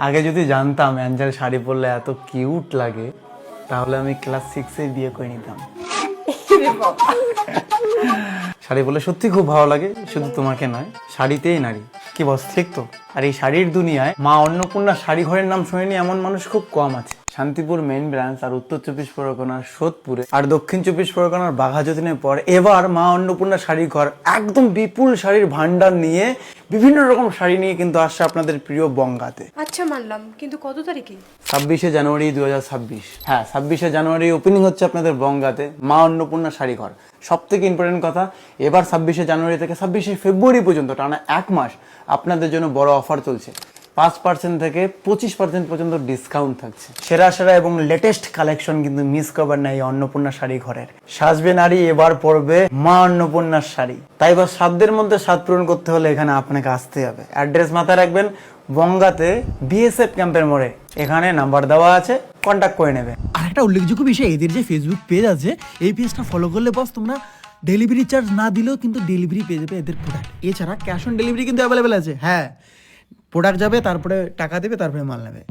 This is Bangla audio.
আগে যদি জানতাম অ্যাঞ্জেল শাড়ি পরলে এত কিউট লাগে তাহলে আমি ক্লাস 6-এ বিয়ে করে নিতাম। শাড়ি পরলে সত্যি খুব ভালো লাগে, শুধু তোমাকে নয়, শাড়িতেই নারী। কি বস, ঠিক তো? আর এই শাড়ির দুনিয়ায় মা অন্নপূর্ণা শাড়ি ঘরের নাম শুনেনি এমন মানুষ খুব কম আছে। শান্তিপুর মেইন ব্রাঞ্চ আর উত্তর 24 পরগনার সোদপুরে আর দক্ষিণ 24 পরগনার বাঘাযতীনের পর এবার মা অন্নপূর্ণা শাড়ি ঘর একদম বিপুল শাড়ির ভান্ডার নিয়ে বিভিন্ন রকম শাড়ি নিয়ে কিন্তু আসছে আপনাদের প্রিয় বঙ্গাতে। আচ্ছা মানলাম, কিন্তু কত তারিখে? 26শে জানুয়ারি 2026। হ্যাঁ, 26শে জানুয়ারি ওপেনিং হচ্ছে আপনাদের বঙ্গাতে মা অন্নপূর্ণা শাড়ি ঘর। সব থেকে ইম্পর্টেন্ট কথা, এবার 26শে জানুয়ারি থেকে 26শে ফেব্রুয়ারি পর্যন্ত টানা এক মাস আপনাদের জন্য বড় অফার চলছে। 5% থেকে 25% পর্যন্ত ডিসকাউন্ট থাকছে। সেরা সেরা এবং লেটেস্ট কালেকশন কিন্তু মিস করবেন না এই অন্নপূর্ণা শাড়ি ঘরের। সাজবে নারী, এবার পরবে মা অন্নপূর্ণার শাড়ি। তাই বা সাধ্যের মধ্যে স্বাদ পূরণ করতে হলে এখানে আপনাকে আসতে হবে। অ্যাড্রেস মাথায় রাখবেন, বঙ্গাতে বিএসএফ ক্যাম্পের মোড়ে। এখানে নাম্বার দেওয়া আছে, কন্ট্যাক্ট করে নেবে। আর একটা উল্লেখযোগ্য বিষয়, এদের যে ফেসবুক পেজ আছে, এই পেজটা ফলো করলে বস তোমরা ডেলিভারি চার্জ না দিলেও কিন্তু ডেলিভারি পেয়ে যাবে এদের প্রোডাক্ট। এছাড়া ক্যাশ অন ডেলিভারি কিন্তু অ্যাভেলেবেল আছে। হ্যাঁ, প্রোডাক্ট যাবে, তারপরে টাকা দেবে, তারপরে মাল নেবে।